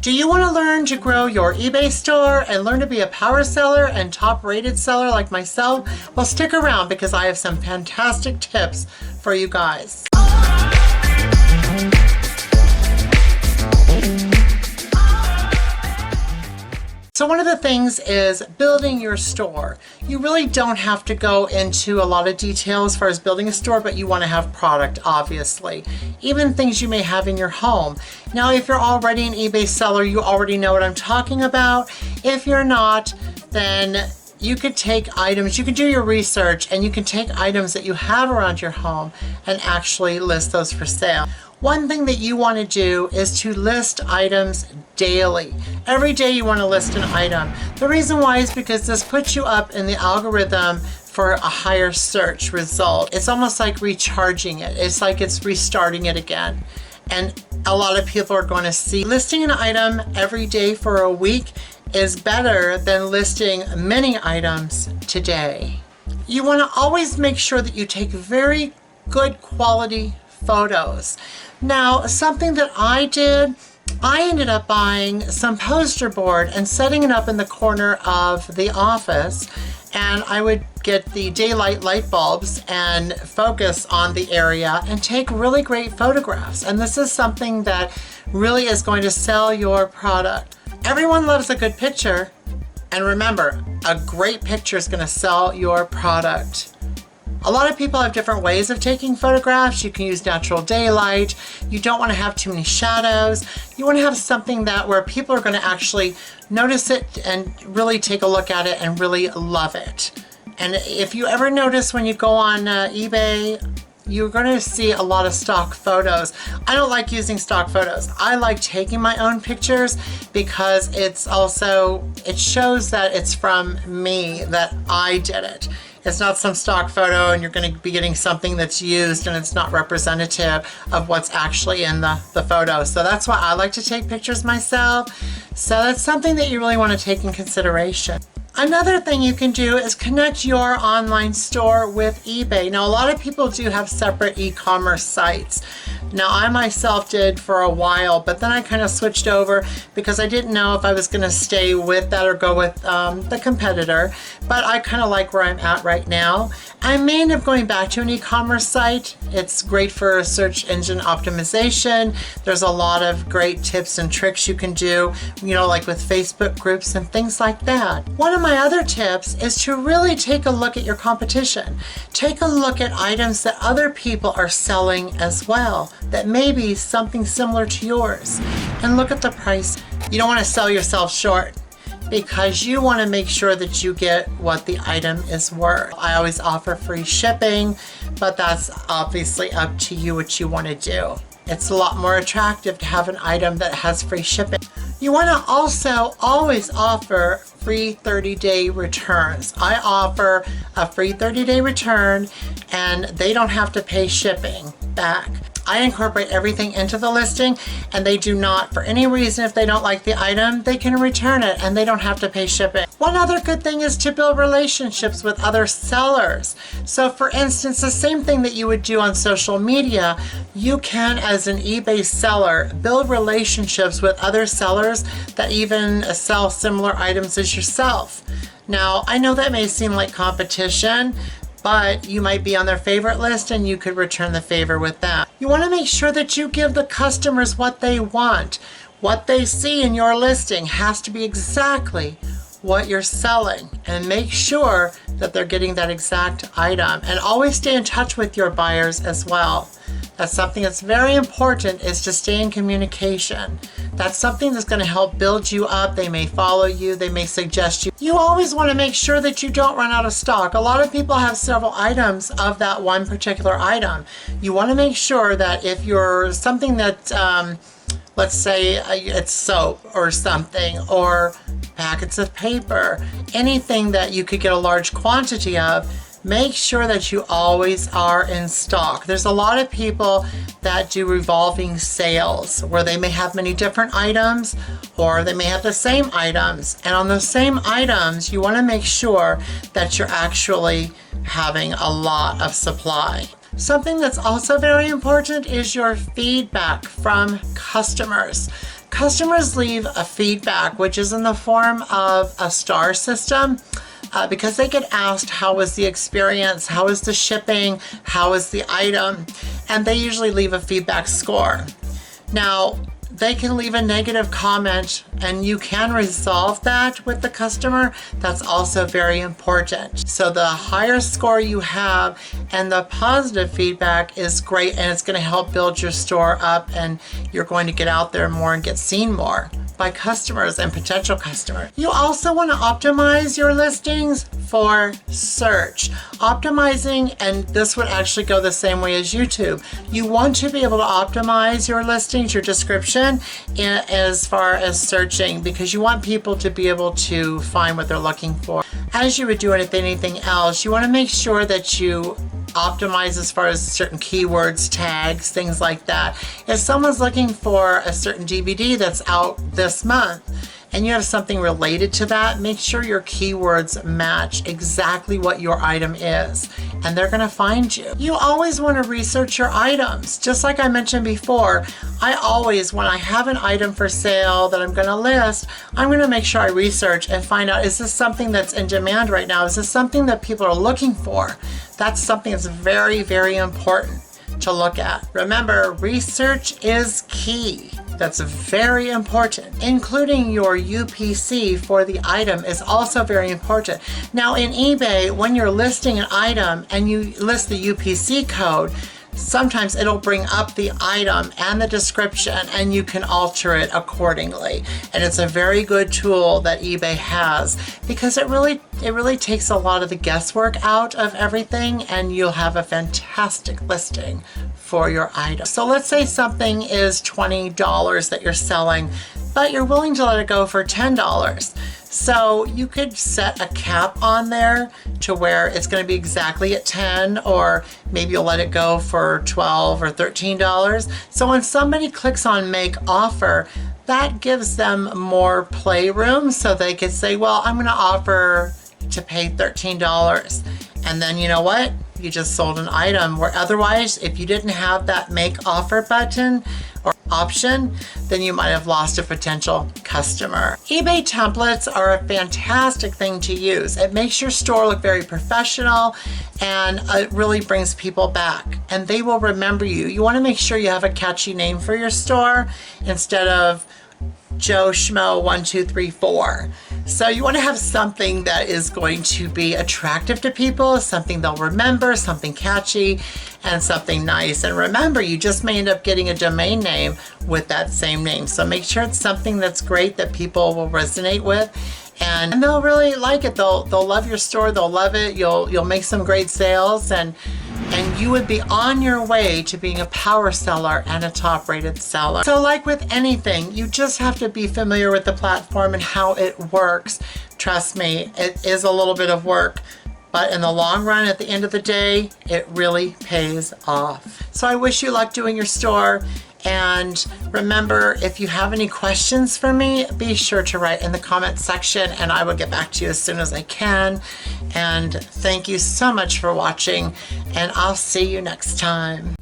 Do you want to learn to grow your eBay store and learn to be a power seller and top rated seller like myself? Well, stick around because I have some fantastic tips for you guys. So one of the things is building your store. You really don't have to go into a lot of detail as far as building a store, but you want to have product, obviously. Even things you may have in your home. Now, if you're already an eBay seller, you already know what I'm talking about. If you're not, then you could take items, you can do your research, and you can take items that you have around your home and actually list those for sale. One thing that you want to do is to list items daily. Every day you want to list an item. The reason why is because this puts you up in the algorithm for a higher search result. It's almost like recharging it. It's like it's restarting it again. And a lot of people are going to see listing an item every day for a week is better than listing many items today. You want to always make sure that you take very good quality photos. Now, something that I did, I ended up buying some poster board and setting it up in the corner of the office, and I would get the daylight light bulbs and focus on the area and take really great photographs. And this is something that really is going to sell your product. Everyone loves a good picture, and remember, a great picture is going to sell your product. A lot of people have different ways of taking photographs. You can use natural daylight. You don't want to have too many shadows. You want to have something that where people are going to actually notice it and really take a look at it and really love it. And if you ever notice when you go on eBay, you're going to see a lot of stock photos. I don't like using stock photos. I like taking my own pictures because it shows that it's from me, that I did it. It's not some stock photo and you're going to be getting something that's used and it's not representative of what's actually in the photo. So that's why I like to take pictures myself. So that's something that you really want to take in consideration. Another thing you can do is connect your online store with eBay. Now, a lot of people do have separate e-commerce sites. Now, I myself did for a while, but then I kind of switched over because I didn't know if I was going to stay with that or go with the competitor. But I kind of like where I'm at right now. I may end up going back to an e-commerce site. It's great for search engine optimization. There's a lot of great tips and tricks you can do, you know, like with Facebook groups and things like that. One of my other tips is to really take a look at your competition. Take a look at items that other people are selling as well, that may be something similar to yours, and look at the price. You don't want to sell yourself short because you want to make sure that you get what the item is worth. I always offer free shipping, but that's obviously up to you what you want to do. It's a lot more attractive to have an item that has free shipping. You want to also always offer free 30-day returns. I offer a free 30-day return and they don't have to pay shipping back. I incorporate everything into the listing and they do not, for any reason, if they don't like the item, they can return it and they don't have to pay shipping. One other good thing is to build relationships with other sellers. So for instance, the same thing that you would do on social media, you can, as an eBay seller, build relationships with other sellers that even sell similar items as yourself. Now, I know that may seem like competition, but you might be on their favorite list and you could return the favor with them. You want to make sure that you give the customers what they want. What they see in your listing has to be exactly what you're selling, and make sure that they're getting that exact item. And always stay in touch with your buyers as well. That's something that's very important, is to stay in communication. That's something that's going to help build you up. They may follow you, they may suggest you. You always want to make sure that you don't run out of stock. A lot of people have several items of that one particular item. You want to make sure that if you're something that, let's say it's soap or something, or packets of paper, anything that you could get a large quantity of, make sure that you always are in stock. There's a lot of people that do revolving sales where they may have many different items, or they may have the same items. And on those same items, you want to make sure that you're actually having a lot of supply. Something that's also very important is your feedback from customers. Customers leave a feedback, which is in the form of a star system. Because they get asked, how was the experience, how was the shipping, how was the item, and they usually leave a feedback score. Now, they can leave a negative comment and you can resolve that with the customer. That's also very important. So the higher score you have and the positive feedback is great, and it's going to help build your store up, and you're going to get out there more and get seen more by customers and potential customers. You also want to optimize your listings for search. Optimizing, and this would actually go the same way as YouTube. You want to be able to optimize your listings, your description, as far as searching, because you want people to be able to find what they're looking for. As you would do with anything else, you want to make sure that you optimize as far as certain keywords, tags, things like that. If someone's looking for a certain DVD that's out this month and you have something related to that, make sure your keywords match exactly what your item is, and they're going to find you. You always want to research your items. Just like I mentioned before, I always, when I have an item for sale that I'm going to list, I'm going to make sure I research and find out, is this something that's in demand right now? Is this something that people are looking for? That's something that's very, very important to look at. Remember, research is key. That's very important. Including your UPC for the item is also very important. Now in eBay, when you're listing an item and you list the UPC code, sometimes it'll bring up the item and the description, and you can alter it accordingly. And it's a very good tool that eBay has, because it really takes a lot of the guesswork out of everything, and you'll have a fantastic listing for your item. So let's say something is $20 that you're selling, but you're willing to let it go for $10. So you could set a cap on there to where it's going to be exactly at 10, or maybe you'll let it go for $12 or $13. So when somebody clicks on make offer, that gives them more playroom, so they could say, well, I'm going to offer to pay $13. And then you know what? You just sold an item, where otherwise, if you didn't have that make offer button or option, then you might have lost a potential customer. eBay templates are a fantastic thing to use. It makes your store look very professional, and it really brings people back, and they will remember you. You want to make sure you have a catchy name for your store instead of Joe Schmo 1234. So you want to have something that is going to be attractive to people, something they'll remember, something catchy, and something nice. And remember, you just may end up getting a domain name with that same name. So make sure it's something that's great, that people will resonate with, and they'll really like it. They'll love your store. They'll love it. You'll make some great sales, and you would be on your way to being a power seller and a top-rated seller. So like with anything, you just have to be familiar with the platform and how it works. Trust me, it is a little bit of work, but in the long run, at the end of the day, it really pays off. So I wish you luck doing your store. And remember, if you have any questions for me, be sure to write in the comment section, and I will get back to you as soon as I can. And thank you so much for watching, and I'll see you next time.